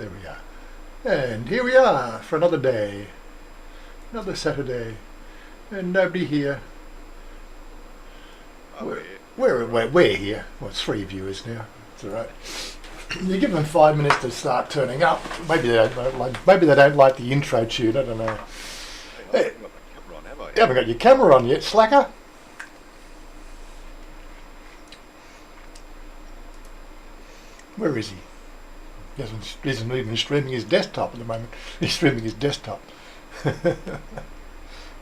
There we are. And here we are for another day. Another Saturday. And nobody here. We're here. Well, it's 3 viewers now. It's alright. You give them 5 minutes to start turning up. Maybe they don't like the intro tune, I don't know. Hey, I haven't got my camera on, have I? You haven't got your camera on yet, slacker. Where is he? He isn't even streaming his desktop at the moment. He's streaming his desktop. There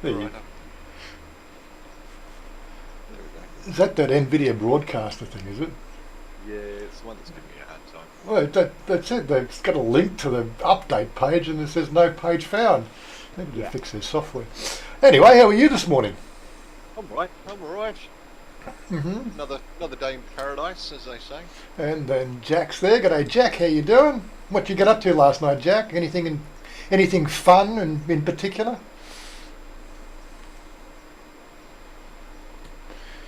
you go. Is that NVIDIA broadcaster thing, is it? Yeah, it's the one that's giving me a hard time. Well, that's it. It's got a link to the update page and it says no page found. Maybe to fix their software. Anyway, how are you this morning? I'm alright. Mm-hmm. Another day in paradise, as they say. And then Jack's there. G'day, Jack. How you doing? What you get up to last night, Jack? Anything fun in particular?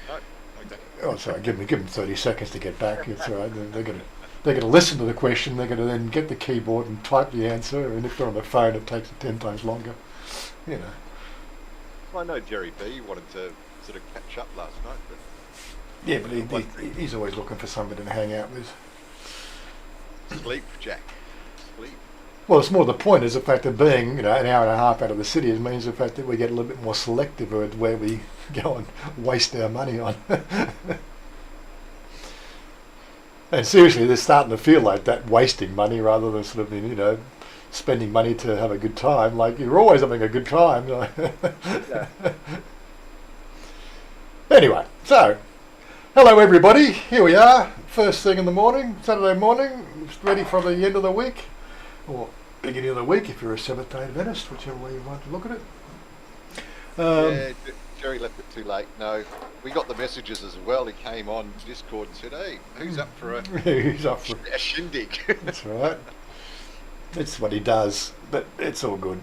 No, okay. Oh, sorry. Give them 30 seconds to get back. It's all right. They're going to listen to the question. They're going to then get the keyboard and type the answer. And if they're on the phone, it takes 10 times longer. You know. Well, I know Jerry B wanted to sort of catch up last night, but yeah, but he's always looking for somebody to hang out with. Sleep, Jack. Sleep. Well, it's more the point is the fact that being, an hour and a half out of the city means the fact that we get a little bit more selective with where we go and waste our money on. And seriously, they're starting to feel like that, wasting money rather than sort of, spending money to have a good time. Like, you're always having a good time. Yeah. Anyway, so, hello everybody. Here we are, first thing in the morning, Saturday morning, ready for the end of the week, or beginning of the week if you're a Seventh-day Adventist, whichever way you want to look at it. Yeah, Jerry left it too late. No, we got the messages as well. He came on Discord and said, "Hey, who's up for a shindig?" That's right. That's what he does, but it's all good.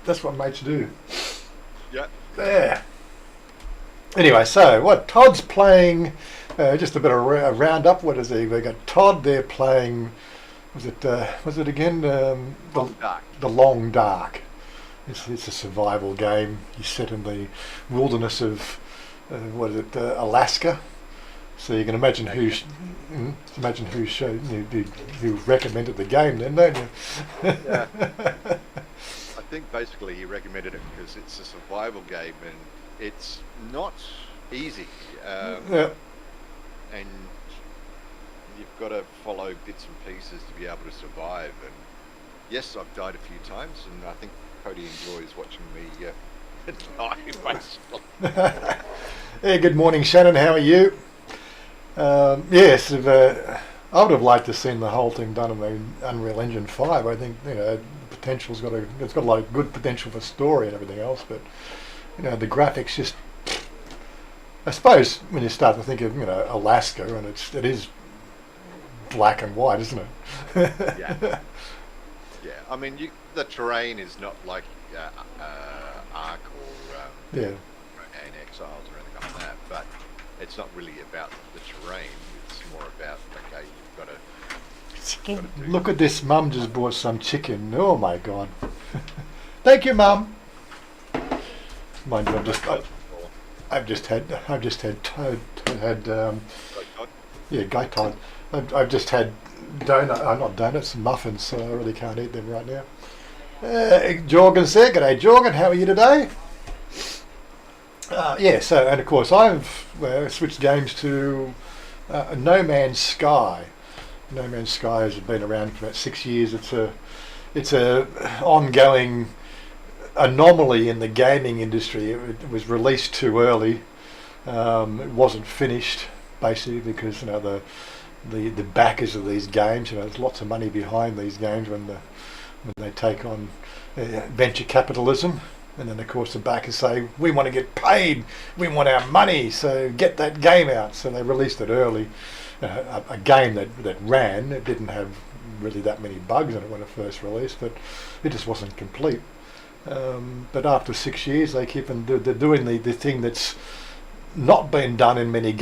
That's what mates do. Yeah. There. Anyway, so what Todd's playing, just a bit of a roundup. What is he? We got Todd there playing. Was it again? The Long Dark. It's a survival game. He's set in the wilderness of Alaska. So you can imagine who recommended the game, then, don't you? Yeah. I think basically he recommended it because it's a survival game and it's not easy. Yeah. And you've got to follow bits and pieces to be able to survive. And yes, I've died a few times, and I think Cody enjoys watching me die, basically. Hey, good morning, Shannon. How are you? Yes, I would have liked to have seen the whole thing done in the Unreal Engine 5. I think the potential's it's got a lot of good potential for story and everything else, but the graphics just. I suppose when you start to think of Alaska, and it is black and white, isn't it? Yeah. Yeah. I mean, the terrain is not like Ark or yeah. and Exiles or anything like that, but it's not really about the terrain. It's more about you've got to. Look at this! Mum just bought some chicken. Oh my God! Thank you, Mum. Mind you, I've just had Guy Todd. I've just had not donuts, muffins, so I really can't eat them right now. Jorgen's there. G'day, Jorgen. How are you today? So, and of course I've switched games to No Man's Sky. No Man's Sky has been around for about 6 years. It's a ongoing anomaly in the gaming industry. It was released too early. It wasn't finished basically because the backers of these games, there's lots of money behind these games when they take on venture capitalism. And then, of course, the backers say, we want to get paid, we want our money, so get that game out. So they released it early, a game that ran. It didn't have really that many bugs in it when it first released, but it just wasn't complete. But after 6 years, they keep they're doing the thing that's not been done in many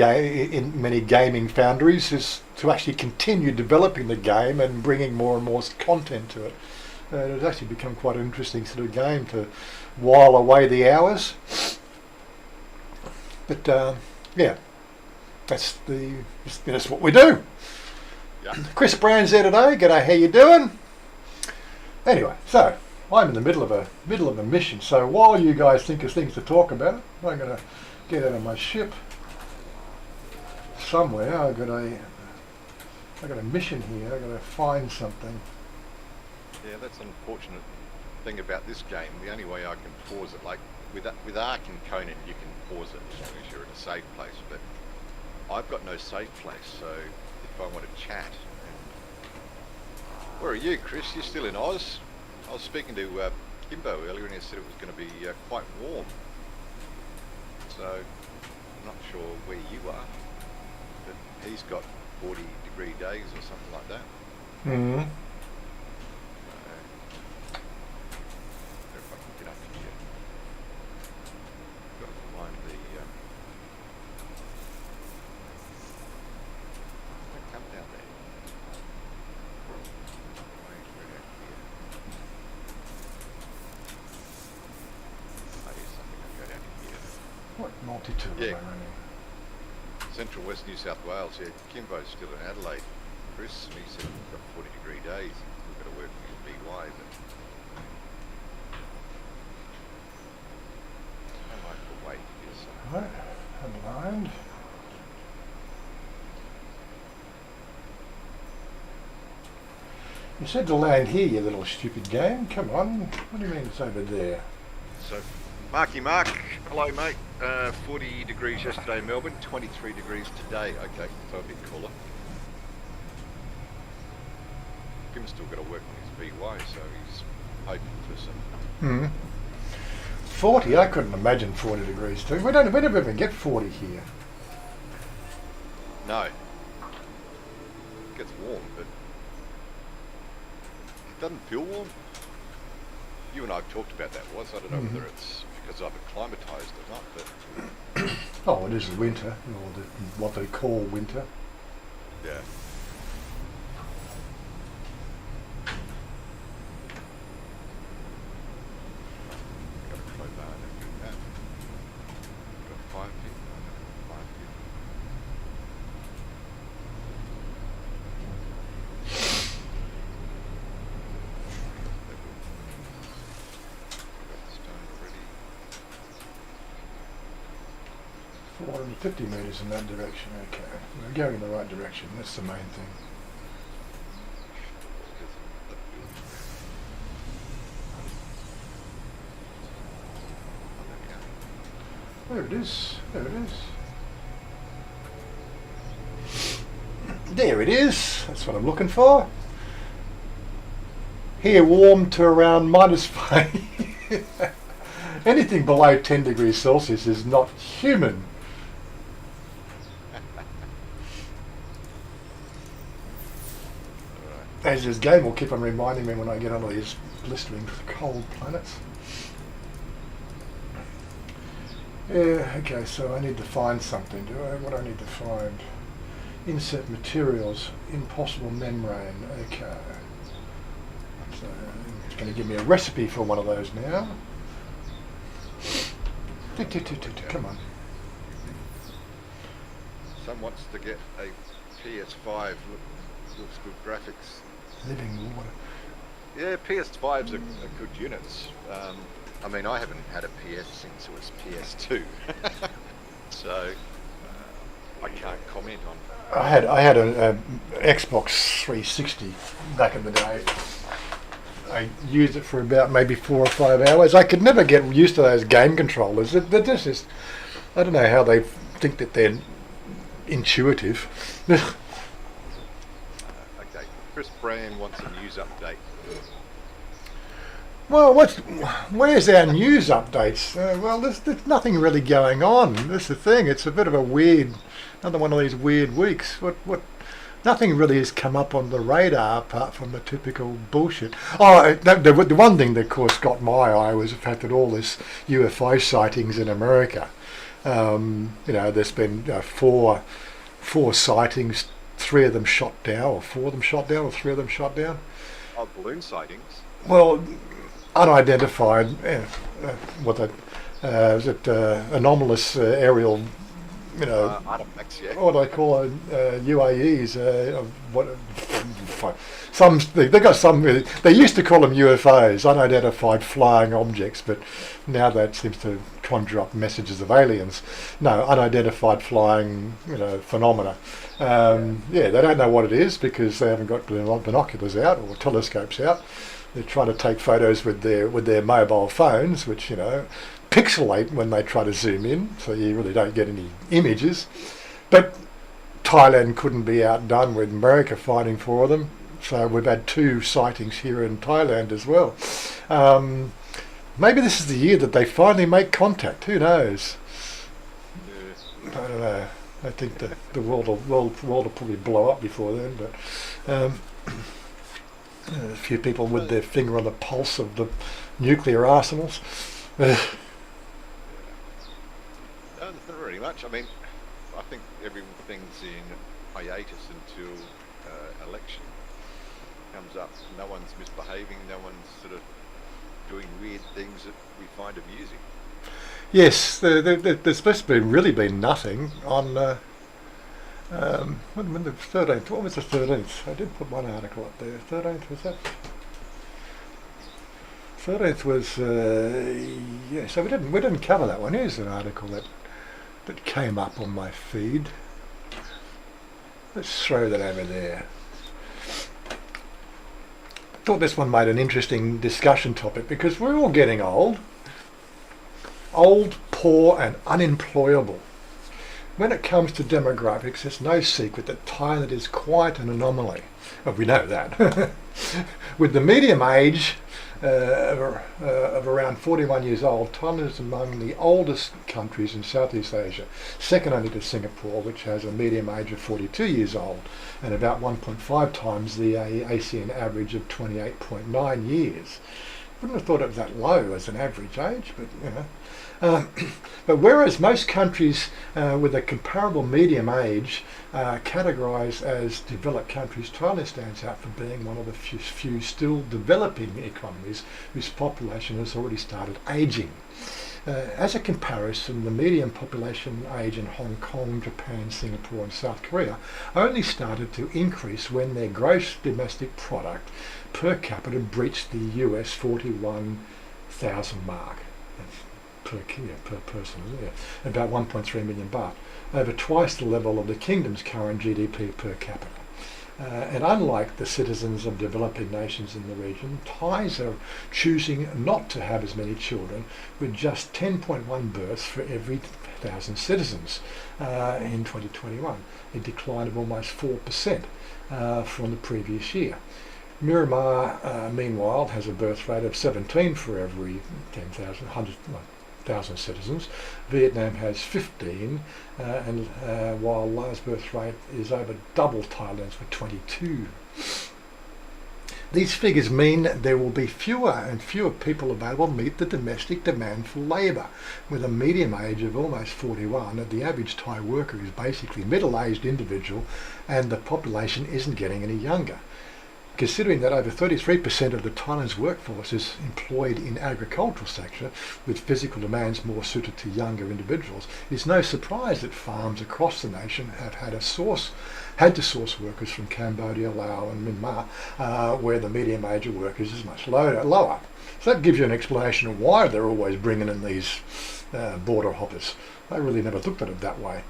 gaming foundries is to actually continue developing the game and bringing more and more content to it. It's actually become quite an interesting sort of game to while away the hours. But yeah, that's what we do. Yeah. Chris Brand's there today. G'day, how you doing? Anyway, so I'm in the middle of a mission. So while you guys think of things to talk about, I'm going to get out of my ship somewhere. I got a mission here. I got to find something. Yeah, that's an unfortunate thing about this game. The only way I can pause it, like with Ark and Conan, you can pause it as long as you're in a safe place. But I've got no safe place, so if I want to chat, where are you, Chris? You're still in Oz? I was speaking to Kimbo earlier, and he said it was going to be quite warm. So I'm not sure where you are, but he's got 40-degree days or something like that. Mm-hmm. If I can get up here, got to find the. Don't come down there. Right out here. Oh, here's something. I'll go down here. What multi-tool Yeah. am I running? Central West New South Wales. Yeah, Kimbo's still in Adelaide. Chris, he said we've got 40-degree days. We've got to work with BY, but I might have wait here. So. Right, underlined. You said to land here, you little stupid game. Come on. What do you mean it's over there? So, Marky Mark, hello mate. 40 degrees yesterday in Melbourne, 23 degrees today. Okay, so a bit cooler. Kim's still got to work on his BY, so he's hoping for some. 40? I couldn't imagine 40 degrees too. We never even get 40 here. No. It gets warm, but it doesn't feel warm. You and I have talked about that once. I don't know whether it's because I've acclimatised or not, but Oh, it is the winter, or what they call winter. yeah. Got a crowbar and do that. Got a fire pit. Fire pit. Got the stone already. 450 metres in that direction, okay. We're going in the right direction, that's the main thing. There it is, there it is. There it is, that's what I'm looking for. Here warm to around -5. Anything below 10 degrees Celsius is not human. As this game will keep on reminding me when I get onto these blistering cold planets. Yeah, okay, so I need to find something, do I? What do I need to find? Insert materials, impossible membrane, okay. So it's going to give me a recipe for one of those now. Come on. Some wants to get a PS5. Looks good graphics. Living water. Yeah, PS5s are good units. I mean, I haven't had a PS since it was PS2, so I can't comment on. I had a Xbox 360 back in the day. I used it for about maybe 4 or 5 hours. I could never get used to those game controllers. They're just, I don't know how they think that they're intuitive. Okay, Chris Brand wants a news update. Well, where's our news updates? Well, there's nothing really going on. That's the thing. It's a bit of a weird, another one of these weird weeks. nothing really has come up on the radar apart from the typical bullshit. Oh, the one thing that, of course, got my eye was the fact that all this UFO sightings in America. There's been four sightings, three of them shot down, or four of them shot down, or three of them shot down. Oh, balloon sightings. Well, unidentified, is it anomalous aerial, Artifacts, yeah. what do they call it, UAEs? They got some. They used to call them UFOs, unidentified flying objects, but now that seems to conjure up messages of aliens. No, unidentified flying, phenomena. They don't know what it is because they haven't got binoculars out or telescopes out. They're trying to take photos with their mobile phones, which pixelate when they try to zoom in, so you really don't get any images. But Thailand couldn't be outdone with America fighting for them, so we've had 2 sightings here in Thailand as well. Maybe this is the year that they finally make contact. Who knows? Yeah. I don't know. I think the world will probably blow up before then, but a few people with their finger on the pulse of the nuclear arsenals. No, not very much. I mean, I think everything's in hiatus until election comes up. No one's misbehaving. No one's sort of doing weird things that we find amusing. Yes, there's supposed to be really been nothing on when the 13th. What was the 13th? I did put one article up there. 13th was that? 13th was So we didn't cover that one. Here's an article that came up on my feed. Let's throw that over there. I thought this one made an interesting discussion topic because we're all getting old, poor and unemployable. When it comes to demographics, it's no secret that Thailand is quite an anomaly. Well, we know that. With the median age of around 41 years old, Thailand is among the oldest countries in Southeast Asia, second only to Singapore, which has a median age of 42 years old and about 1.5 times the ASEAN average of 28.9 years. Wouldn't have thought it was that low as an average age, but but whereas most countries with a comparable medium age categorised as developed countries, Thailand stands out for being one of the few still developing economies whose population has already started ageing. As a comparison, the median population age in Hong Kong, Japan, Singapore and South Korea only started to increase when their gross domestic product per capita breached the US 41,000 mark. Per person, about 1.3 million baht, over twice the level of the kingdom's current GDP per capita. And unlike the citizens of developing nations in the region, Thais are choosing not to have as many children, with just 10.1 births for every 1,000 citizens in 2021, a decline of almost 4% from the previous year. Myanmar, meanwhile, has a birth rate of 17 for every 1,000 citizens. Vietnam has 15, and while Laos' birth rate is over double Thailand's with 22. These figures mean there will be fewer and fewer people available to meet the domestic demand for labour. With a median age of almost 41, the average Thai worker is basically a middle-aged individual, and the population isn't getting any younger. Considering that over 33% of the Thailand's workforce is employed in agricultural sector, with physical demands more suited to younger individuals, it is no surprise that farms across the nation have had to source workers from Cambodia, Laos and Myanmar, where the median age of workers is much lower. So that gives you an explanation of why they're always bringing in these border hoppers. I really never looked at it that way.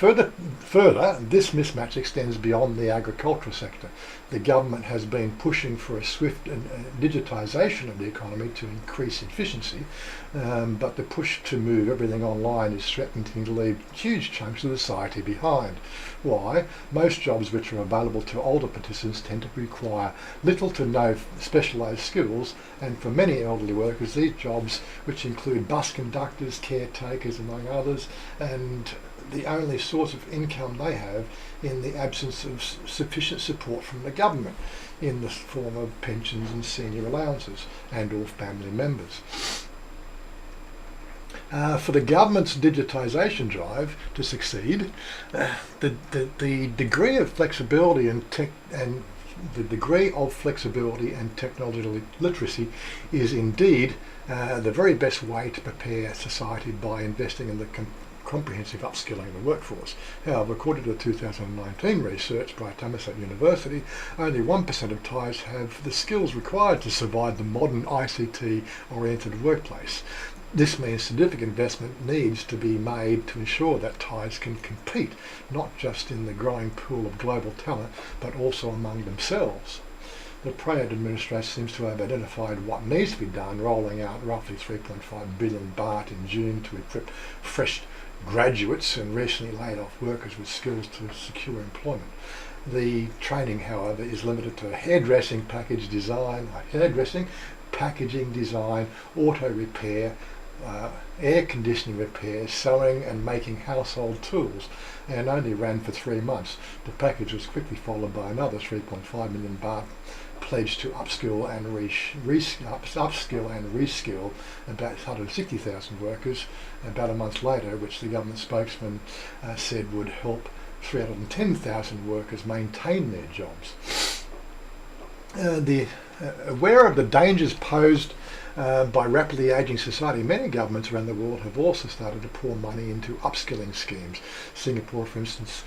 Further, this mismatch extends beyond the agricultural sector. The government has been pushing for a swift digitisation of the economy to increase efficiency, but the push to move everything online is threatening to leave huge chunks of society behind. Why? Most jobs which are available to older participants tend to require little to no specialised skills, and for many elderly workers, these jobs, which include bus conductors, caretakers among others, and the only source of income they have in the absence of sufficient support from the government in the form of pensions and senior allowances and or family members. For the government's digitisation drive to succeed, the degree of flexibility and technological literacy is indeed the very best way to prepare society by investing in the comprehensive upskilling of the workforce. However, according to the 2019 research by Thammasat University, only 1% of Thais have the skills required to survive the modern ICT-oriented workplace. This means significant investment needs to be made to ensure that Thais can compete, not just in the growing pool of global talent, but also among themselves. The Prayut administration seems to have identified what needs to be done, rolling out roughly 3.5 billion baht in June to equip fresh graduates and recently laid off workers with skills to secure employment. The training, however, is limited to hairdressing, packaging design, auto repair, air conditioning repair, sewing and making household tools, and only ran for 3 months. The package was quickly followed by another 3.5 million baht pledged to upskill and reskill about 160,000 workers about a month later, which the government spokesman said would help 310,000 workers maintain their jobs. Aware of the dangers posed by rapidly ageing society, many governments around the world have also started to pour money into upskilling schemes. Singapore, for instance,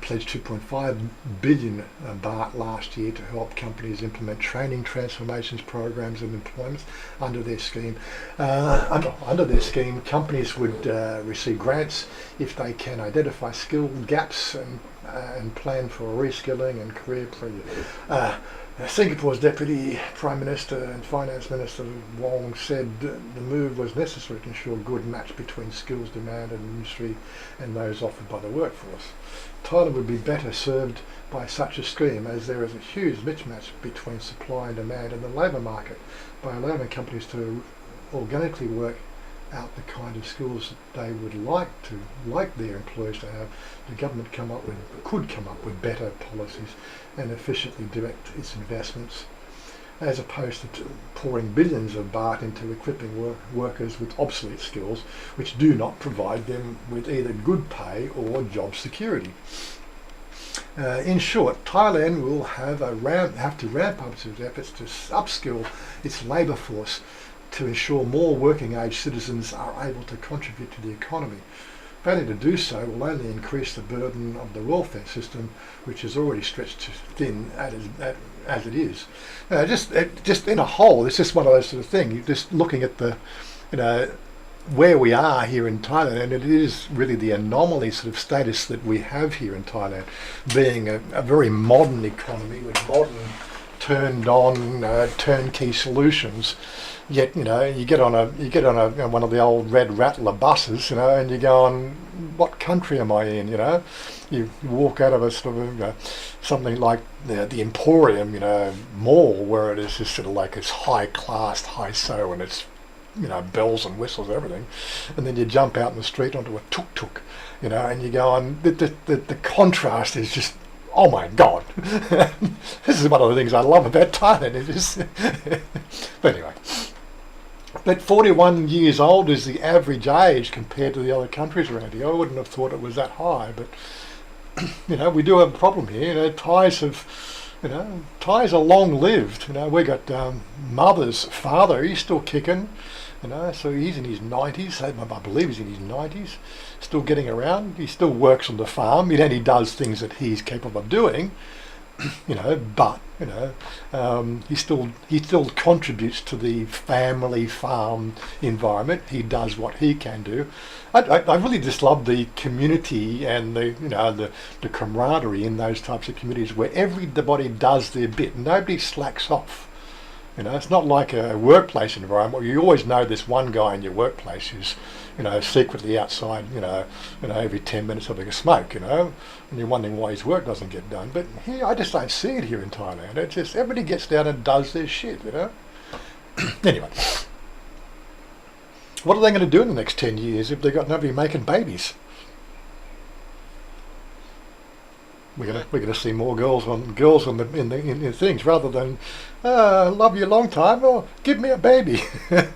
pledged 2.5 billion baht last year to help companies implement training transformations programs and employments under their scheme. Under their scheme, companies would receive grants if they can identify skill gaps and plan for reskilling and career Singapore's Deputy Prime Minister and Finance Minister Wong said the move was necessary to ensure a good match between skills demand and industry and those offered by the workforce. Thailand would be better served by such a scheme, as there is a huge mismatch between supply and demand in the labour market. By allowing companies to organically work out the kind of skills that they would like their employees to have, the government could come up with better policies and efficiently direct its investments, as opposed to pouring billions of baht into equipping workers with obsolete skills which do not provide them with either good pay or job security. In short, Thailand will have to ramp up its efforts to upskill its labour force to ensure more working age citizens are able to contribute to the economy. Failure to do so will only increase the burden of the welfare system, which is already stretched thin as it is. Just in a whole, it's just one of those sort of things. You're just looking at where we are here in Thailand, and it is really the anomaly sort of status that we have here in Thailand, being a very modern economy with modern turned-on turnkey solutions. Yet, you get on one of the old red rattler buses, and you go on, what country am I in? You walk out of a sort of something like the Emporium, mall, where it is just sort of like it's high-class, high-so, and it's bells and whistles, everything, and then you jump out in the street onto a tuk-tuk, and you go on. The contrast is just, oh my God! This is one of the things I love about Thailand. It is, but anyway. But 41 years old is the average age compared to the other countries around here. I wouldn't have thought it was that high, but we do have a problem here. Thais are long-lived. We got mother's father. He's still kicking. So he's in his 90s. I believe he's in his 90s, still getting around. He still works on the farm. He does things that he's capable of doing. But he still contributes to the family farm environment. He does what he can do. I really just love the community and the camaraderie in those types of communities where everybody does their bit. Nobody slacks off. It's not like a workplace environment where you always know this one guy in your workplace who's secretly outside, every 10 minutes having a smoke, and you're wondering why his work doesn't get done. But here, I just don't see it here in Thailand. It's just everybody gets down and does their shit, Anyway, what are they going to do in the next 10 years if they've got nobody making babies? We're gonna see more girls on the in things rather than love you a long time or give me a baby. I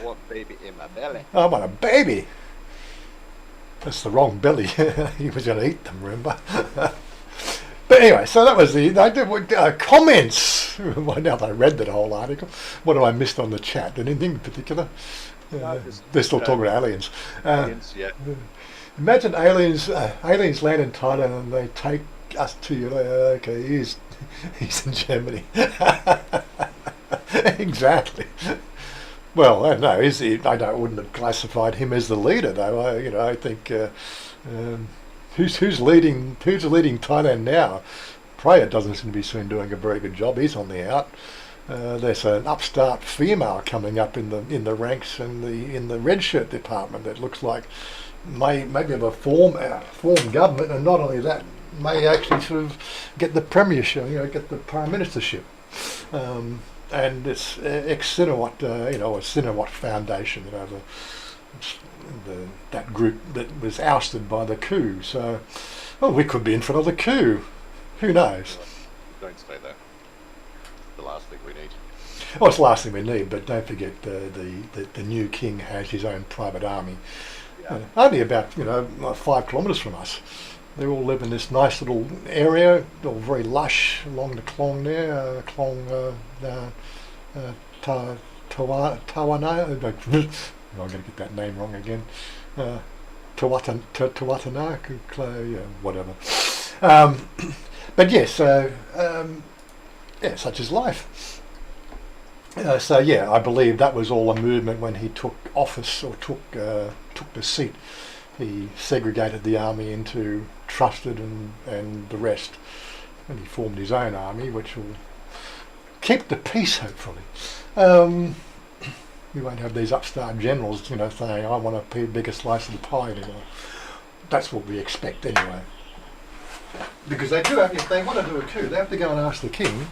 want baby in my belly. I want a baby. That's the wrong belly. He was going to eat them, remember? But anyway, so that was the comments. Well, now that I read that whole article, what have I missed on the chat? Anything in particular? They're still talking about aliens. Aliens, yeah. Imagine aliens land in Thailand and they take us to you. Okay, he's in Germany. Exactly. Well, I don't know. I wouldn't have classified him as the leader, though. I think who's leading Thailand now? Prayat doesn't seem to be seen doing a very good job. He's on the out. There's an upstart female coming up in the ranks in the red shirt department that looks like maybe of a form government, and not only that, may actually sort of get the premiership, get the prime ministership. And it's ex-Sinawat, a Sinawat Foundation, that group that was ousted by the coup. So, we could be in for another coup. Who knows? Don't say that. The last thing we need. Oh, it's the last thing we need, but don't forget the new king has his own private army. Yeah. Only about 5 kilometres from us. They all live in this nice little area, all very lush along the Klong there, Tawana. I'm going to get that name wrong again. Tawatana, whatever. But yes, such is life. I believe that was all a movement when he took office or took the seat. He segregated the army into trusted and the rest, and he formed his own army, which will keep the peace, hopefully. We won't have these upstart generals, saying, I want a bigger slice of the pie anymore. That's what we expect anyway. Because they do have, if they want to do a coup, they have to go and ask the king,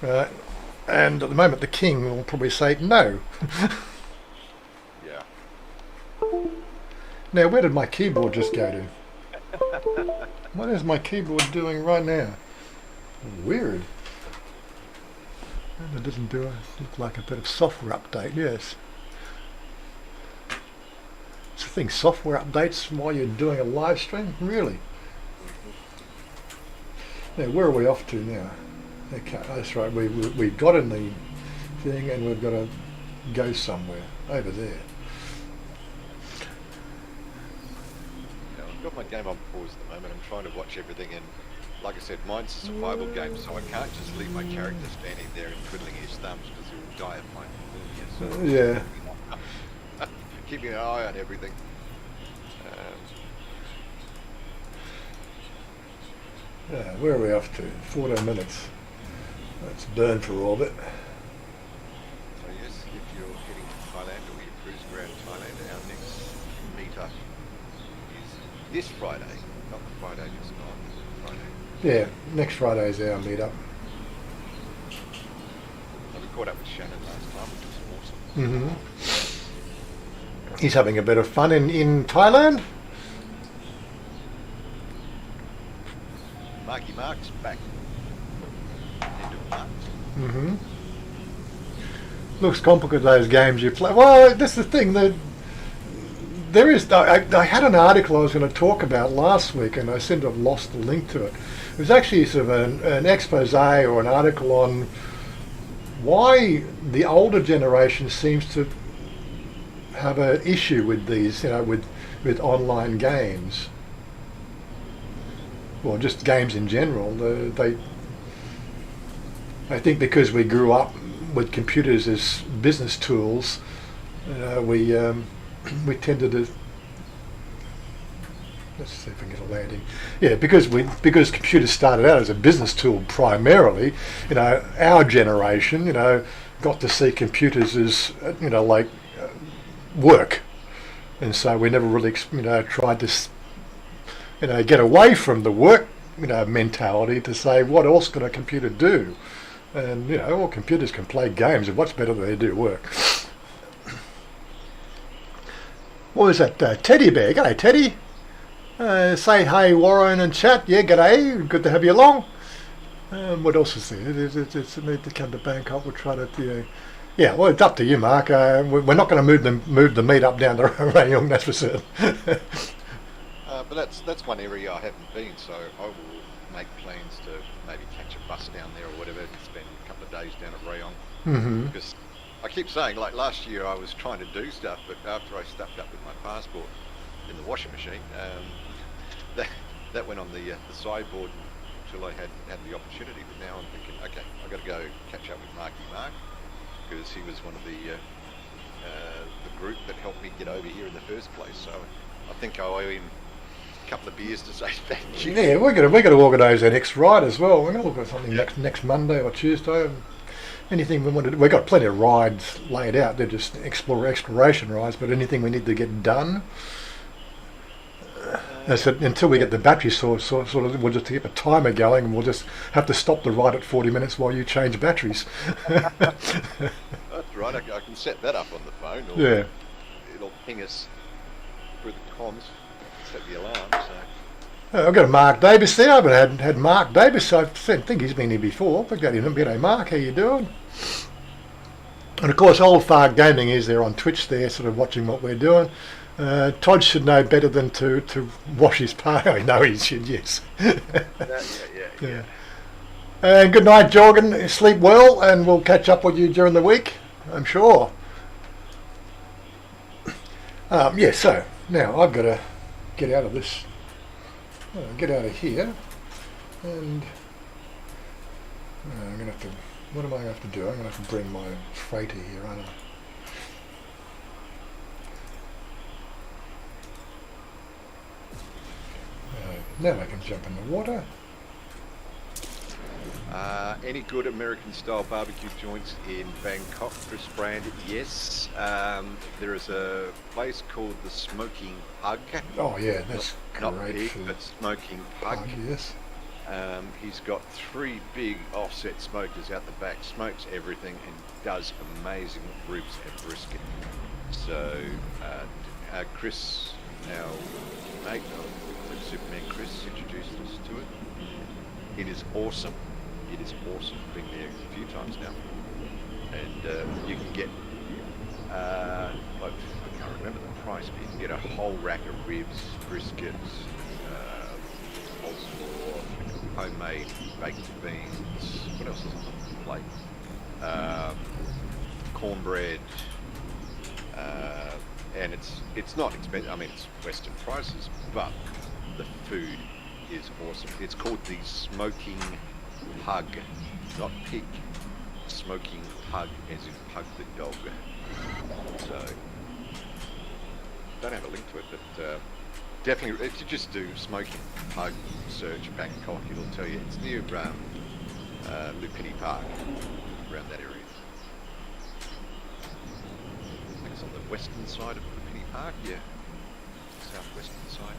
and at the moment the king will probably say no. Yeah. Now, where did my keyboard just go to? What is my keyboard doing right now? Weird. And it doesn't look like a bit of software update, yes. It's the thing, software updates while you're doing a live stream? Really? Now, where are we off to now? Okay, that's right, we got in the thing and we've got to go somewhere, over there. I've got my game on pause at the moment. I'm trying to watch everything, and like I said, mine's a survival game, so I can't just leave my character standing there and twiddling his thumbs because he'll die of my Yeah. Keeping an eye on everything. Where are we off to? 14 minutes. Let's burn for orbit. So yes, if you're heading to Thailand or you're cruising around Thailand, our next meet-up is this Friday, not the Friday just gone, Friday. Yeah, next Friday is our meet-up. We caught up with Shannon last time, which was awesome. Mm-hmm. He's having a bit of fun in Thailand. Marky Mark's back. End of March. Mm-hmm. Looks complicated, those games you play. Well, that's the thing. There is. I had an article I was going to talk about last week, and I seem to have lost the link to it. It was actually sort of an expose or an article on why the older generation seems to have an issue with these, with online games. Well, just games in general. I think because we grew up with computers as business tools, we tended to. Let's see if I can get a landing. Yeah, because computers started out as a business tool primarily. Our generation, got to see computers as like work, and so we never really tried to get away from the work mentality to say what else can a computer do, and well, computers can play games, and what's better than they do work. What was that teddy bear? G'day, Teddy. Say hey, Warren and chat. Yeah, g'day. Good to have you along. What else is there? It's need to come to Bangkok. We'll try to. Yeah, well, it's up to you, Mark. We're not going to move the meet up down to Rayong, that's for certain. But that's one area I haven't been, so I will make plans to maybe catch a bus down there or whatever and spend a couple of days down at Rayong. Mm-hmm. Because I keep saying, like last year I was trying to do stuff, but after I stuffed up with my passport in the washing machine, that went on the sideboard until I had the opportunity. But now I'm thinking, okay, I've got to go catch up with Mark, because he was one of the group that helped me get over here in the first place. So I think I owe him a couple of beers to say thank you. Yeah, we're going to organise our next ride as well. We're going to look at something next Monday or Tuesday. Anything we want to do. We've got plenty of rides laid out. They're just exploration rides, but anything we need to get done. So until we get the battery sort of, we'll just keep a timer going, and we'll just have to stop the ride at 40 minutes while you change batteries. That's right. I can set that up on the phone. Or yeah. It'll ping us through the comms, set the alarm. So. I've got a Mark Davis there. I haven't had Mark Davis. I think he's been here before. I've got him. G'day, Mark. How you doing? And of course, Old Fart Gaming is there on Twitch there, sort of watching what we're doing. Todd should know better than to wash his pay. I know he should, yes. Yeah. And good night, Jorgen. Sleep well, and we'll catch up with you during the week, I'm sure. So now I've got to get out of this, get out of here, and I'm going to have to, what am I going to have to do? I'm going to have to bring my freighter here, aren't I? Now I can jump in the water. Any good American-style barbecue joints in Bangkok, Chris Brand? Yes. There is a place called the Smoking Pug. Oh yeah, that's not great. Pig, but Smoking Pug. Yes. He's got 3 big offset smokers out the back, smokes everything, and does amazing ribs and brisket. So, Chris, our mate, Superman Chris, introduced us to it. It is awesome. It is awesome. Been there a few times now, and you can get I can't remember the price, but you can get a whole rack of ribs, briskets, homemade baked beans. What else is on the plate? Cornbread, and it's not expensive. I mean, it's Western prices, but the food is awesome. It's called the Smoking Pug, not pig. Smoking Pug, as in pug the dog. So, don't have a link to it, but definitely, if you just do Smoking Pug search Bangkok, it'll tell you. It's near Lupini Park, around that area. I think it's on the western side of Lupini Park, yeah. Southwestern side.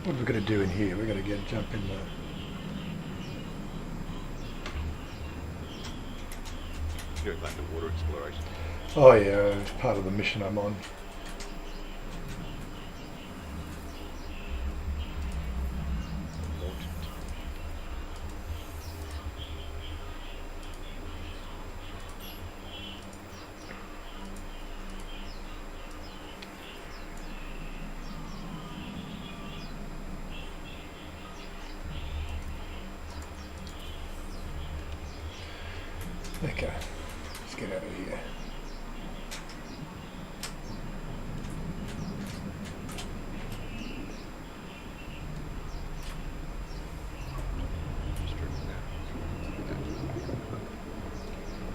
What are we going to do in here? We're going to jump in the... Doing underwater exploration. Oh yeah, it's part of the mission I'm on. Okay, let's get out of here.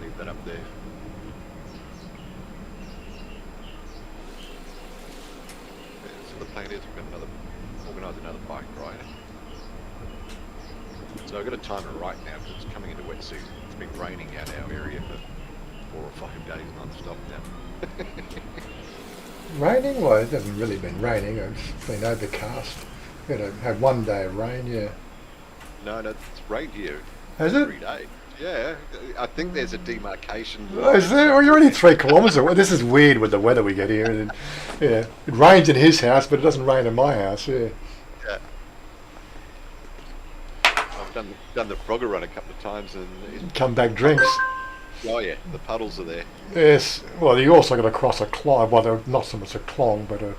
Leave that up there. So the plan is we're going to organise another bike ride. So I've got to time it right now because it's coming into wet season. It's been raining out our area for 4 or 5 days non-stop now. Raining? Well, it hasn't really been raining. It's been overcast. We had one day of rain, yeah. No, it's rained here. Has it? Every day. Yeah, I think there's a demarcation Is line. there? Well, you're only 3 kilometres away. This is weird with the weather we get here. And, yeah, it rains in his house, but it doesn't rain in my house. Yeah, Yeah, I've done the Frogger run a couple of times, and come back drinks. oh yeah, the puddles are there. Yes. Well, you also got to cross a clong. Well, not so much a clong, but a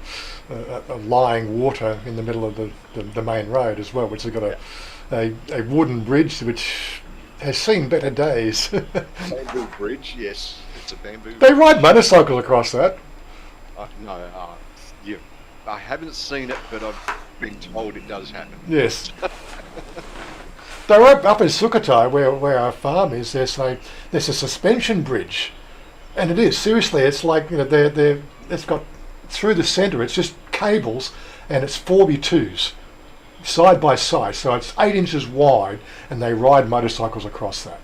lying water in the middle of the main road as well, which has got a wooden bridge which has seen better days. Bamboo bridge, yes, it's a bamboo. They ride motorcycles across that. No, yeah, I haven't seen it, but I've been told it does happen. Yes. They were up in Sukhothai, where our farm is. There's a suspension bridge, and it is seriously. It's like, it's got through the centre. It's just cables, and it's 4x2s side by side. So it's 8 inches wide, and they ride motorcycles across that.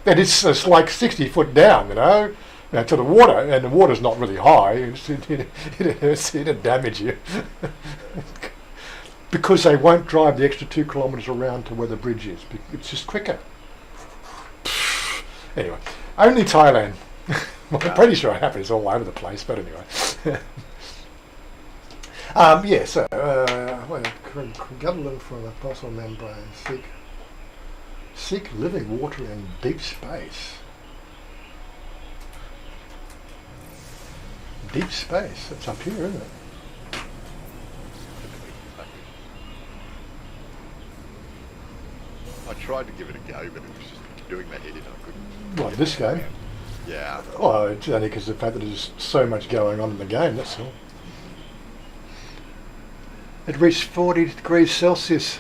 And it's like 60 foot down, to the water, and the water's not really high. It'll damage you. Because they won't drive the extra 2 kilometres around to where the bridge is. It's just quicker. Anyway, only Thailand. Well, I'm pretty sure it happens all over the place, but anyway. Guttling from the fossil membrane. Seek living water in deep space. Deep space. It's up here, isn't it? I tried to give it a go, but it was just doing my head in. I couldn't. What, this game? Yeah. Oh, it's only because of the fact that there's so much going on in the game, that's all. It reached 40 degrees Celsius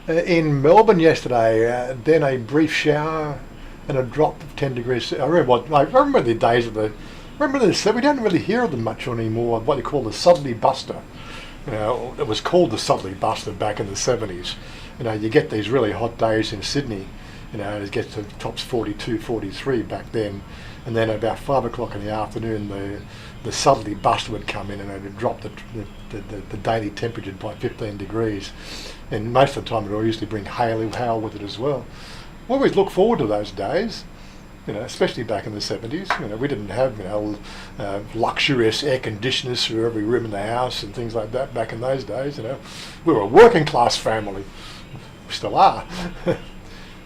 in Melbourne yesterday, then a brief shower and a drop of 10 degrees. I remember the days of remember this, we don't really hear of them much anymore, what they call the southerly buster. It was called the southerly buster back in the 70s. You get these really hot days in Sydney, it gets to tops 42, 43 back then, and then about 5 o'clock in the afternoon the southerly buster would come in and it would drop the daily temperature by 15 degrees, and most of the time it would usually bring hail with it as well. We always look forward to those days, especially back in the 70s. We didn't have luxurious air conditioners through every room in the house and things like that back in those days. We were a working class family. We still are.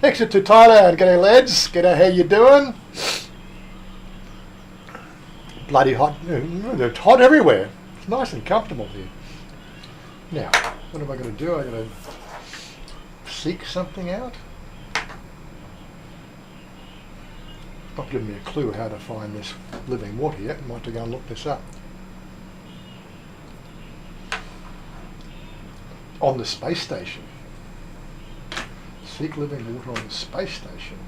Exit to Thailand. G'day lads. G'day, how you doing? Bloody hot. It's hot everywhere. It's nice and comfortable here. Now, what am I going to do? I'm going to seek something out. Not giving me a clue how to find this living water yet. I might have to go and look this up. On the space station. Seek living water on the space station.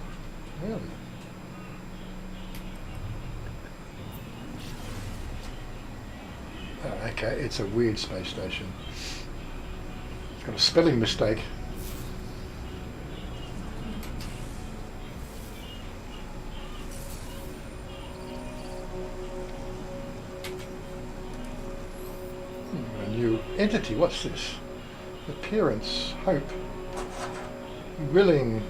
Really? Oh, okay, it's a weird space station. It's got a spelling mistake. A new entity, what's this? Appearance, hope, willing.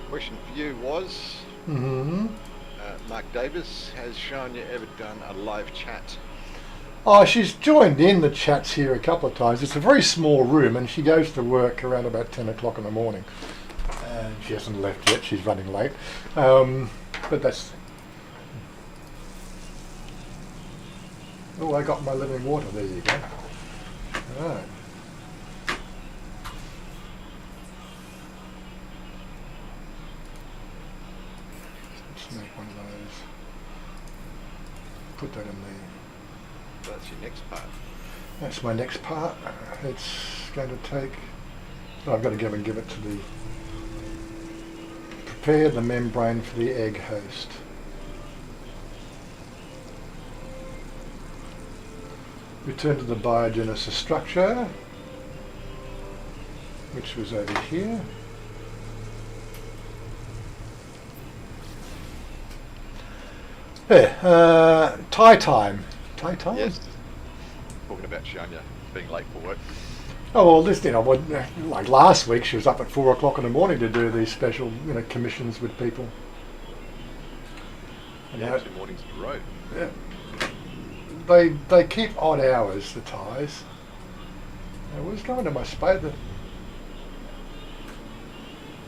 Question for you was, Mark Davis, has Chanya ever done a live chat? Oh, she's joined in the chats here a couple of times. It's a very small room and she goes to work around about 10 o'clock in the morning. And she hasn't left yet, she's running late. But that's... Oh, I got my living water, there you go. Alright. Let's make one of those. Put that in there. That's your next part. That's my next part. It's going to take... I've got to go and give it to the... Prepare the membrane for the egg host. Return to the biogenesis structure, which was over here. Yeah, Thai time. Thai time? Yes. Talking about Chanya being late for work. Oh, well, this, like last week, she was up at 4 o'clock in the morning to do these special, commissions with people. And Yeah, 2 mornings in a row. yeah, they keep odd hours, the Thais. I was going to my spade.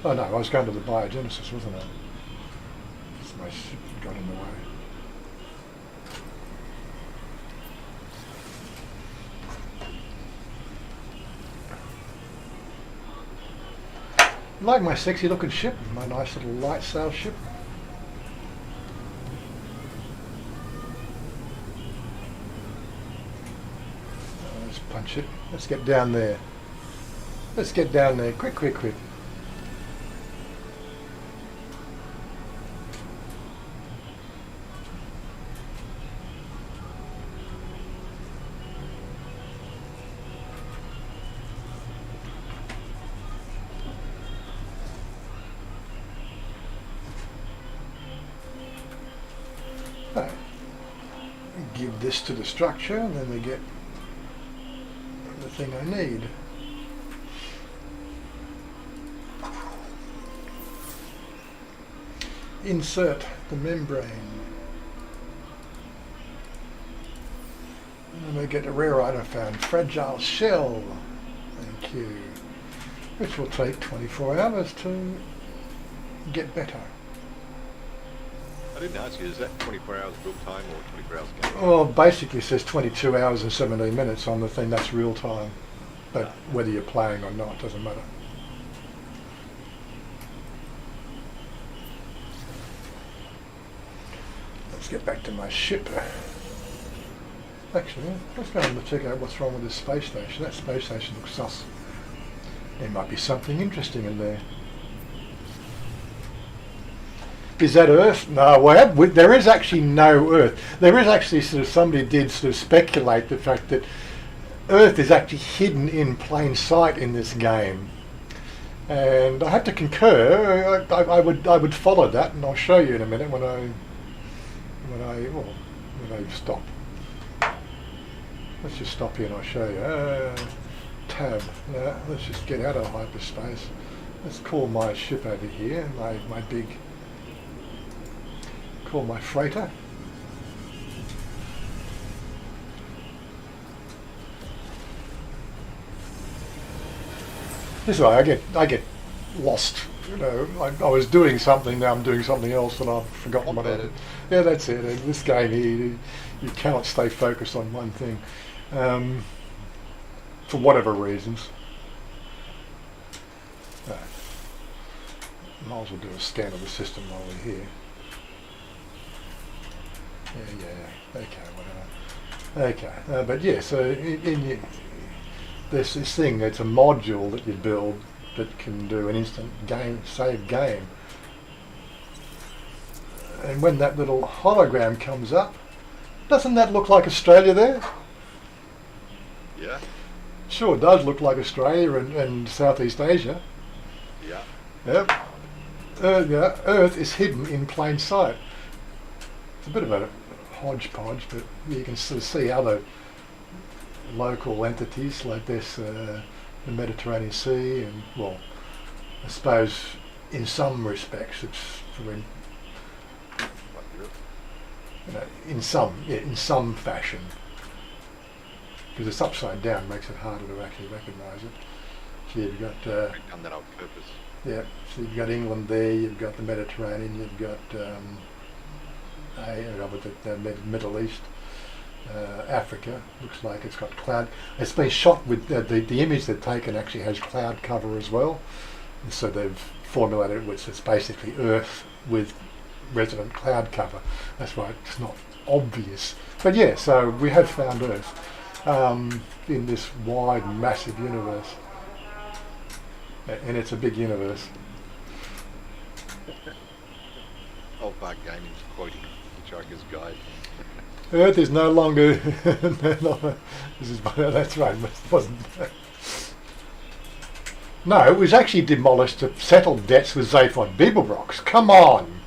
Oh no, I was going to the biogenesis, wasn't I? My ship got in the way. Like my sexy looking ship, my nice little light sail ship. Let's punch it. Let's get down there. Let's get down there. Quick, quick, quick. Right. Give this to the structure, and then we get the thing I need. Insert the membrane. And then we get a rare item found, fragile shell. Thank you. Which will take 24 hours to get better. I didn't ask you, is that 24 hours real time or 24 hours game? Well, basically it says 22 hours and 17 minutes on the thing. That's real time. But whether you're playing or not doesn't matter. Let's get back to my ship. Actually, let's go and check out what's wrong with this space station. That space station looks sus. There might be something interesting in there. Is that Earth? No, well, there is actually no Earth. There is actually somebody did speculate the fact that Earth is actually hidden in plain sight in this game, and I have to concur. I would follow that, and I'll show you in a minute when I stop. Let's just stop here and I'll show you. Tab. Let's just get out of hyperspace. Let's call my ship over here. My big. Call my freighter. This is why I get lost. I was doing something, now I'm doing something else, and I've forgotten what I did. Yeah, that's it. In this game here, you cannot stay focused on one thing, for whatever reasons. Might as well do a scan of the system while we're here. Yeah, okay, whatever. Okay, but yeah, so there's this thing, it's a module that you build that can do an instant save game. And when that little hologram comes up, doesn't that look like Australia there? Yeah. Sure does look like Australia and Southeast Asia. Yeah. Yep. Earth is hidden in plain sight. It's a bit of a hodgepodge, but you can sort of see other local entities like this, the Mediterranean Sea, and well, I suppose in some respects it's when, in some fashion, because it's upside down makes it harder to actually recognise it. So you've got I've done that on purpose. yeah, so you've got England there, you've got the Mediterranean, you've got the Middle East, Africa. Looks like it's got cloud. It's been shot with the image they've taken actually has cloud cover as well, and so they've formulated which it's basically Earth with resident cloud cover. That's why it's not obvious. But yeah, so we have found Earth in this wide, massive universe, and it's a big universe. Old Bug Gaming's quoting Hitchhiker's Guide. Earth is no longer. This is that's right. It wasn't. No, it was actually demolished to settle debts with Zaphod Beeblebrox. Come on,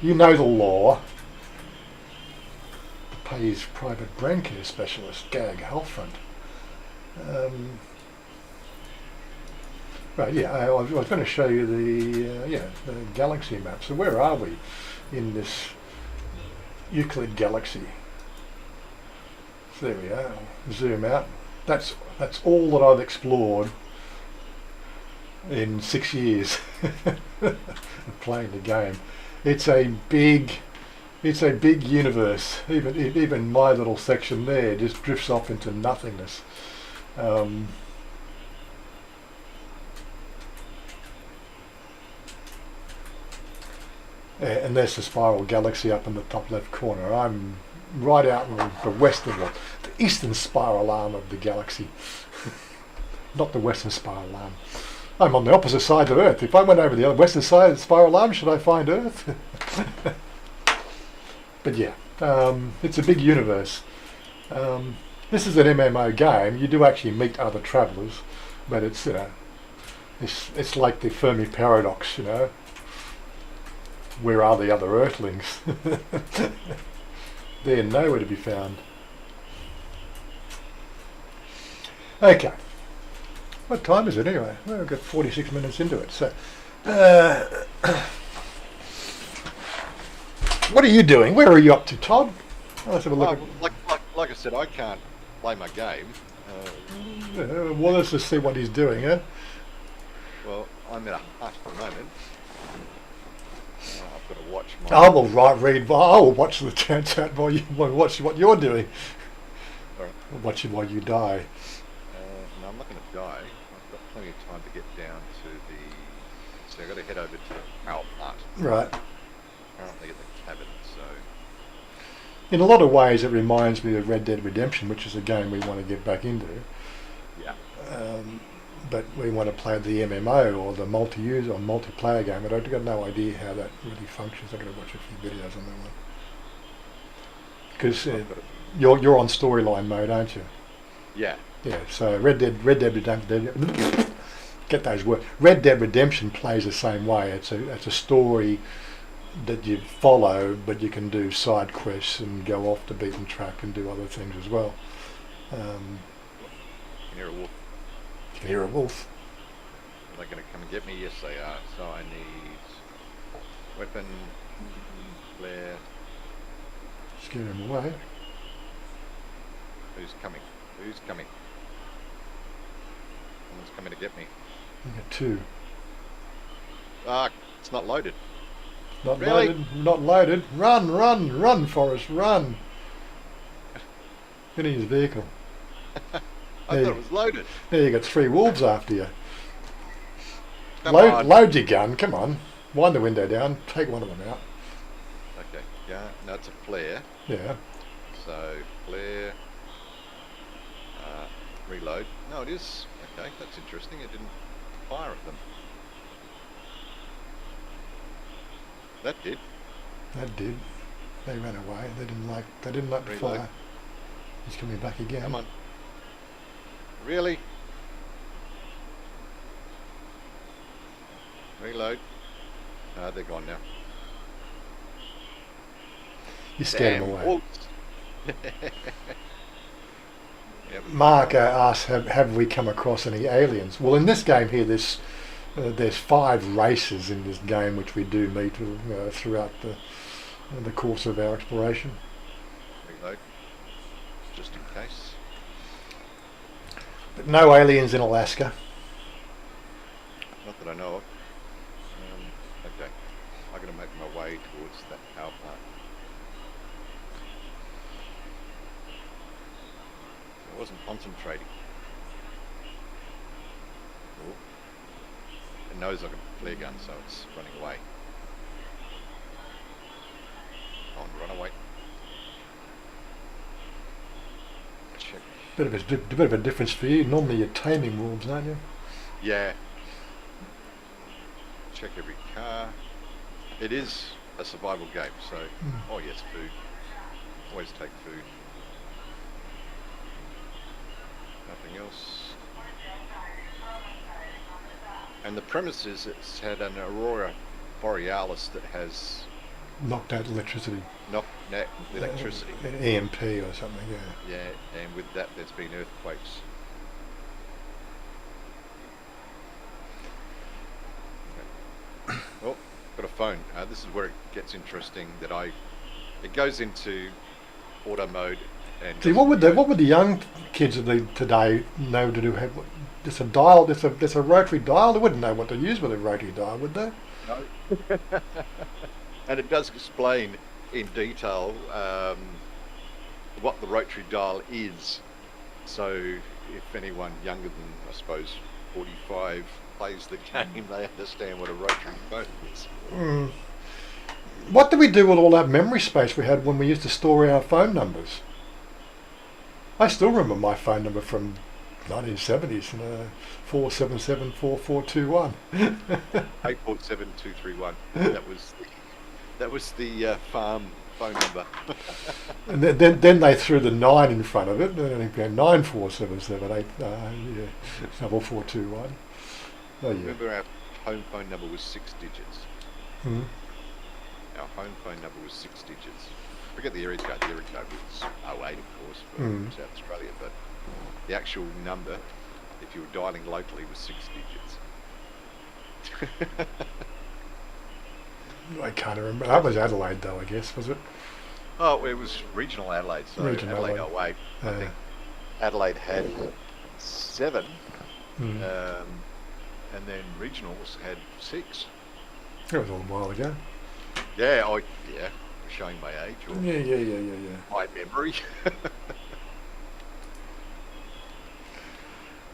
you know the law. pays private brain care specialist, GAG Healthfront. Right, yeah, I was going to show you the galaxy map. So where are we in this Euclid galaxy? So there we are. Zoom out. That's all that I've explored in 6 years of playing the game. It's a big universe. Even my little section there just drifts off into nothingness. And there's the spiral galaxy up in the top left corner. I'm right out in the eastern spiral arm of the galaxy. Not the western spiral arm. I'm on the opposite side of Earth. If I went over the other western side of the spiral arm, should I find Earth? But yeah, it's a big universe. This is an MMO game. You do actually meet other travellers, but it's it's like the Fermi paradox, you know. Where are the other Earthlings? They're nowhere to be found. Okay. What time is it anyway? Well, we've got 46 minutes into it. So, what are you doing? Where are you up to, Todd? Let's have a look. Like I said, I can't play my game. Well, let's just see what he's doing, huh? Well, I'm in a hut at the moment. I've got to watch my... I will I will watch the chat while you watch what you're doing. All right. I'll watch it while you die. No, I'm not going to die. I've got plenty of time to get down to the... So I've got to head over to our hut. Right. Apparently at the cabin, so... In a lot of ways, it reminds me of Red Dead Redemption, which is a game we want to get back into. Yeah. But we want to play the MMO or the multi-user or multiplayer game. But I've got no idea how that really functions. I've got to watch a few videos on that one. Because you're on storyline mode, aren't you? Yeah. Yeah. So Red Dead Redemption. Get those words. Red Dead Redemption plays the same way. It's a story that you follow, but you can do side quests and go off the beaten track and do other things as well. You can hear a wolf. You can hear a wolf. Are they going to come and get me? Yes, they are. So I need weapon, flare. Scare him away. Who's coming? Who's coming? Someone's coming to get me. You got two. Ah, it's not loaded. Not Really? loaded. Not loaded. Run, Forrest, run. Get in his vehicle. I thought it was loaded. There you got three wolves after you. Come on. Load your gun. Come on. Wind the window down. Take one of them out. Okay, yeah, no, it's a flare. Yeah. So, flare, reload. No, it is. Okay, that's interesting. It didn't fire at them. That did. That did. They ran away. They didn't like the Reload. fire. He's coming back again. Come on. Really? Reload. They're gone now. You scared him Damn. away. Yep. Mark asks, have we come across any aliens? Well, in this game here, there's 5 races in this game which we do meet throughout the course of our exploration. Reload. Just in case. But no aliens in Alaska. Not that I know of. Okay. I'm going to make my way towards that power plant. I wasn't concentrating. Oh. It knows I've got a flare gun, so it's running away. Come on, run away. Check. Bit of a difference for you. Normally you're taming wolves, aren't you? Yeah. Check every car. It is a survival game, so... Oh yes, food. Always take food. Nothing else. And the premise is it's had an aurora borealis that has knocked out electricity. Knocked out electricity. EMP or something, yeah. Yeah, and with that, there's been earthquakes. Oh, got a phone. This is where it gets interesting. It goes into auto mode and. See, what would the young kids of today know to do? Have there's a dial, there's a rotary dial. They wouldn't know what to use with a rotary dial, would they? No. And it does explain in detail what the rotary dial is. So if anyone younger than, I suppose, 45 plays the game, they understand what a rotary phone is. Mm. What do we do with all that memory space we had when we used to store our phone numbers? I still remember my phone number from 1970s, 4774421. 847231. That was the farm phone number. And then they threw the 9 in front of it, and then it became 94778 4421. Oh, yeah. Remember, our home phone number was 6 digits. Hmm. Our home phone number was 6 digits. Forget the area code. The area code was 08, of course, for South Australia, but the actual number, if you were dialing locally, was 6 digits. I can't remember. That was Adelaide, though, I guess, was it? Oh, it was regional Adelaide, so Regional Adelaide Adelaide. 08. I think Adelaide had 7, Mm. and then regionals had 6. That was a little while ago. Yeah, showing my age or Yeah. my memory.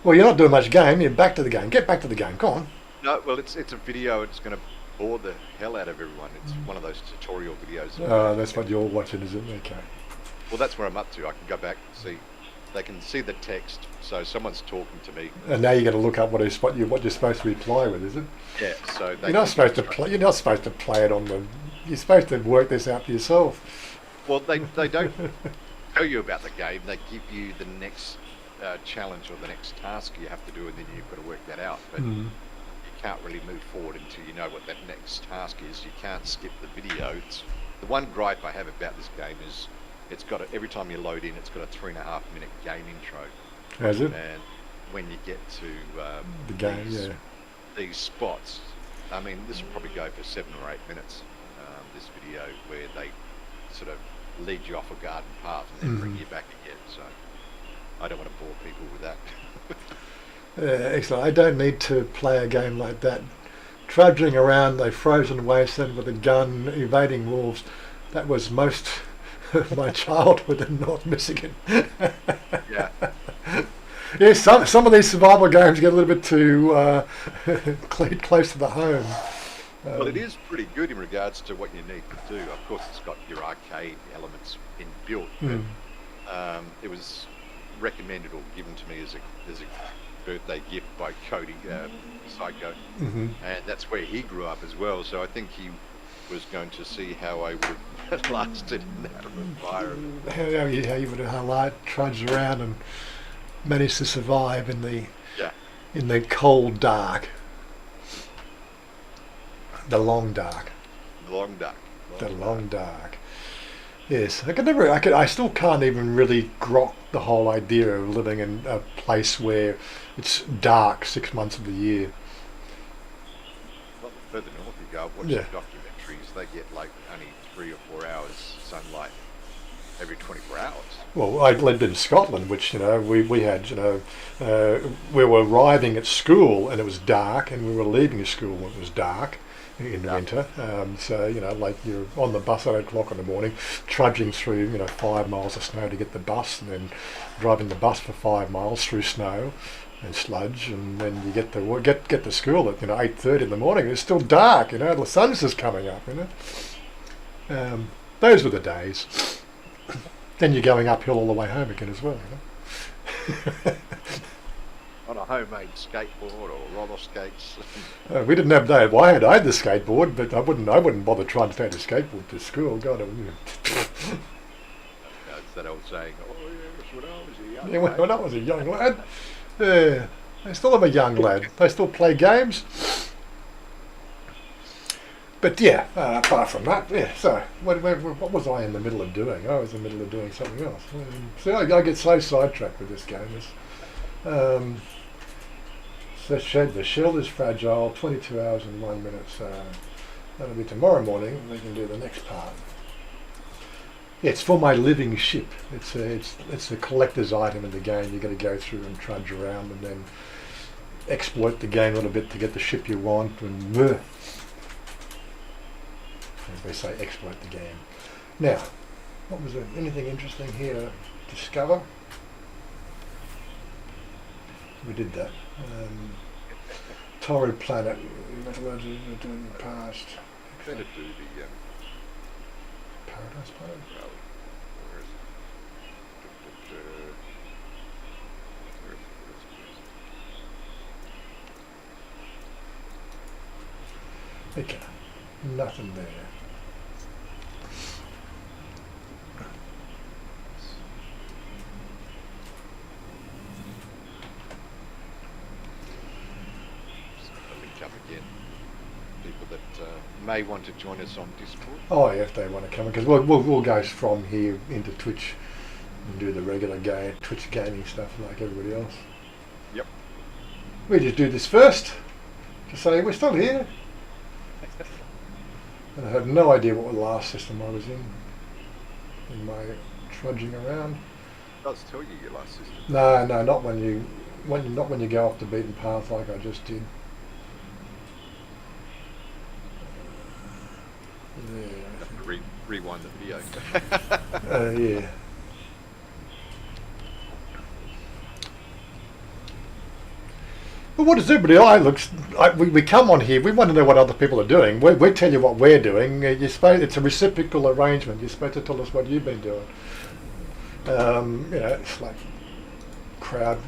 Well, you're not doing much game. You're back to the game. Get back to the game. Go on. No, well, it's a video. It's going to bore the hell out of everyone. It's one of those tutorial videos. That's what you're watching, is it? Okay. Well, that's where I'm up to. I can go back and see. They can see the text. So someone's talking to me. And now you're going to look up what you're supposed to reply with, is it? Yeah. So you're not supposed to play. You're not supposed to play it on the. You're supposed to work this out for yourself. Well, they don't tell you about the game. They give you the next challenge or the next task you have to do, and then you've got to work that out. But you can't really move forward until you know what that next task is. You can't skip the video. The one gripe I have about this game is it's got every time you load in, it's got a 3.5-minute game intro. Has it? And when you get to The game, these spots, I mean, this will probably go for 7 or 8 minutes. This video where they sort of lead you off a garden path and then bring you back again. So I don't want to bore people with that. Excellent. I don't need to play a game like that. Trudging around a frozen wasteland with a gun, evading wolves. That was most of my childhood in North Michigan. Yeah. Yes, some of these survival games get a little bit too close to the home. Well, it is pretty good in regards to what you need to do. Of course, it's got your arcade elements inbuilt, but it was recommended or given to me as a birthday gift by Cody Psycho, and that's where he grew up as well. So I think he was going to see how I would have lasted in that environment. How you would trudge around and manage to survive in the cold dark. The long dark. The long dark. Yes, I still can't even really grok the whole idea of living in a place where it's dark 6 months of the year. Well, the further north you go, watch the documentaries, they get like only 3 or 4 hours sunlight every 24 hours. Well, I lived in Scotland, which, we had, we were arriving at school and it was dark, and we were leaving school when it was dark in winter. So, like you're on the bus at 8 o'clock in the morning, trudging through, 5 miles of snow to get the bus, and then driving the bus for 5 miles through snow and sludge, and then you get to school at 8:30 in the morning. It's still dark, the sun's just coming up. Those were the days. Then you're going uphill all the way home again as well. On a homemade skateboard or roller skates. We didn't have that. Well, I had the skateboard, but I wouldn't bother trying to take the skateboard to school. God, That's that old saying. Oh yes, when I was a young yeah, lad. when I was a young lad. Yeah, I still am a young lad. They still play games. But yeah, apart from that, yeah. So what was I in the middle of doing? I was in the middle of doing something else. See, I get so sidetracked with this game. So the shell is fragile. 22 hours and 1 minute. So that'll be tomorrow morning. We can do the next part. Yeah, it's for my living ship. It's a collector's item in the game. You've got to go through and trudge around and then exploit the game a little bit to get the ship you want. And as they say, exploit the game. Now, what was there? Anything interesting here to discover? We did that. Torrid Planet. Metallurgy past. Better do the Paradise Planet. where is it? Where is it? Okay. Nothing there. Let me come again. People that may want to join us on Discord. Oh, yeah, if they want to come, because we'll go from here into Twitch and do the regular Twitch gaming stuff like everybody else. Yep. We just do this first to say we're still here. And I had no idea what the last system I was in my trudging around. It does tell you your last system. No, not when you go off the beaten path like I just did. You have to rewind the video. Yeah. But what does everybody we come on here, we want to know what other people are doing. We tell you what we're doing. It's a reciprocal arrangement. You're supposed to tell us what you've been doing. It's like crowd.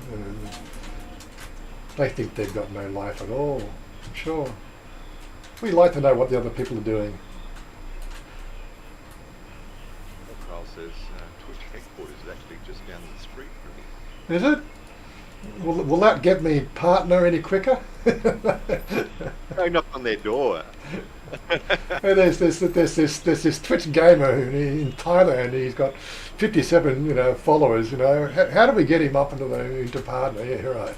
They think they've got no life at all. Sure. We like to know what the other people are doing. PopeKael says Twitch headquarters is actually just down the street from here. Is it? Will that get me partner any quicker? Go knock on their door. There's this Twitch gamer in Thailand. He's got 57 followers. How do we get him up into partner? Yeah, right.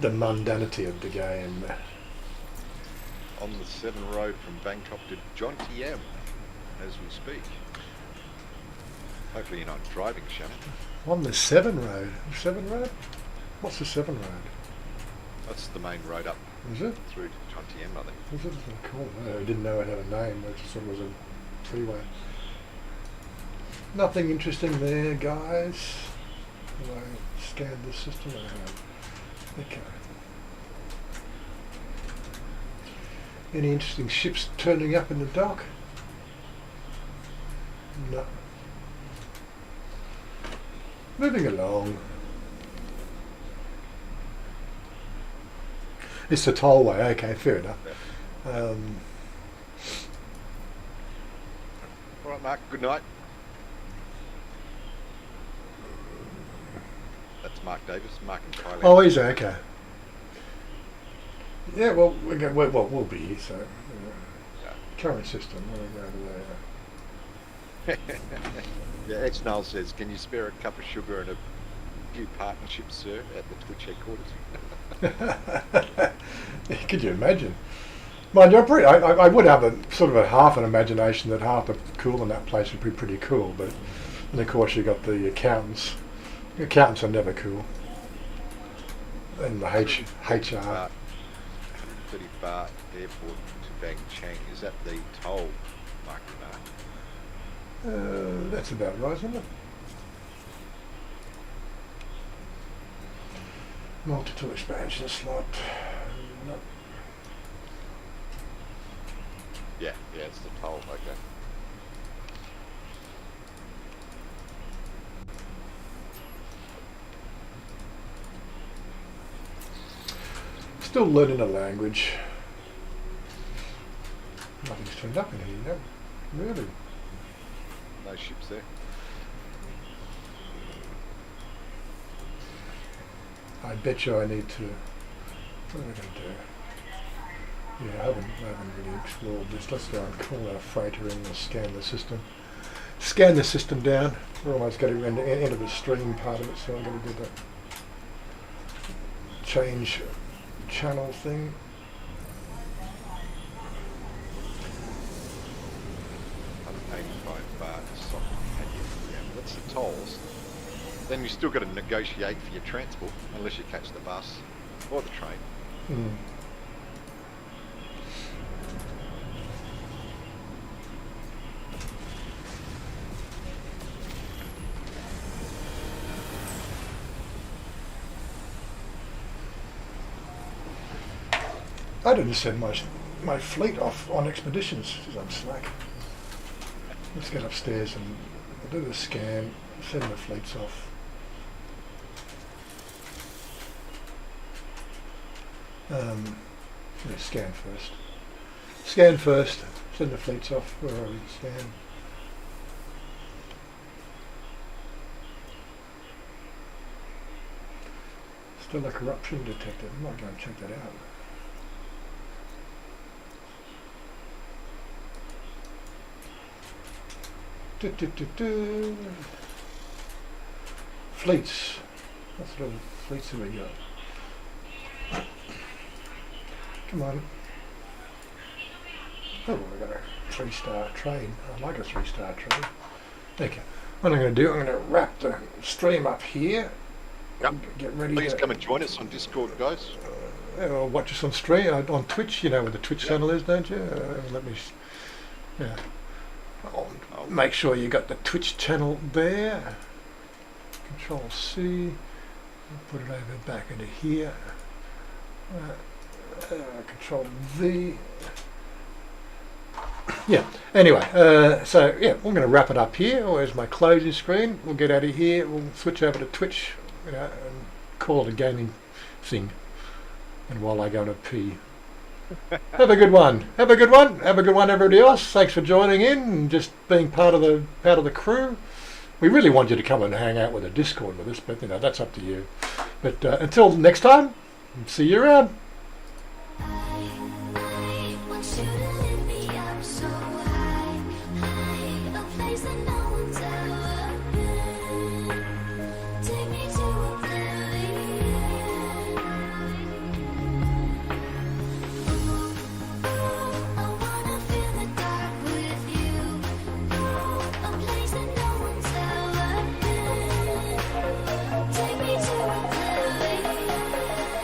The mundanity of the game. On the 7 road from Bangkok to Chanya as we speak. Hopefully you're not driving, Shannon. On the 7 road. 7 road? What's the 7 road? That's the main road up Is it? through to Chanya, I think. Is it? Cool. I didn't know it had a name. I just thought it was a freeway. Nothing interesting there, guys. Will I scan the system? I have. Okay. Any interesting ships turning up in the dock? No. Moving along. It's the tollway. Okay, fair enough. All right, Mark. Good night. That's Mark Davis. Mark in Thailand. Oh, is it? Okay. Yeah, well, we'll be here, so... Current system, we'll go to there. Yeah, X-Null says, can you spare a cup of sugar and a few partnerships, sir, at the Twitch headquarters? Could you imagine? Mind you, I would have a sort of a half an imagination that half the cool in that place would be pretty cool, but and of course you got the accountants. The accountants are never cool. And the HR. 30 baht airport to Bang Chang. Is that the toll, Mark? That's about right, isn't it? Multi-tool expansion slot. No. Yeah, it's the toll. Okay. Still learning a language. Nothing's turned up in here yet. Really? No ships there. I bet you I need to. What am I going to do? Yeah, I haven't really explored this. Let's go and call our freighter in and scan the system. Scan the system down. We're almost getting to the end of the stream part of it, so I'm going to do the change channel thing. That's the tolls. Then you still got to negotiate for your transport, unless you catch the bus or the train. Mm. I didn't send my fleet off on expeditions because I'm slack. Let's get upstairs and do the scan, send the fleets off. Let's scan first. Scan first, send the fleets off. Where are we? Scan. Still a corruption detected. I might go and check that out. Fleets. What sort of fleets have we got? Come on. Oh, we've got a 3-star train. I like a 3-star train. Okay. What I'm going to do, I'm going to wrap the stream up here. Yep. Get ready. Please come and join us on Discord, guys. Or watch us on stream, on Twitch. You know where the Twitch channel is, don't you? Let me... Yeah. I'll make sure you got the Twitch channel there. Control C. I'll put it over back into here. Control V. Yeah. Anyway, so yeah, we're going to wrap it up here. Where's my closing screen? We'll get out of here. We'll switch over to Twitch, and call it a gaming thing. And while I go to pee. Have a good one. Have a good one. Have a good one, everybody else. Thanks for joining in and just being part of the crew. We really want you to come and hang out with a Discord with us, but that's up to you. But until next time, see you around. I want you to lift me up so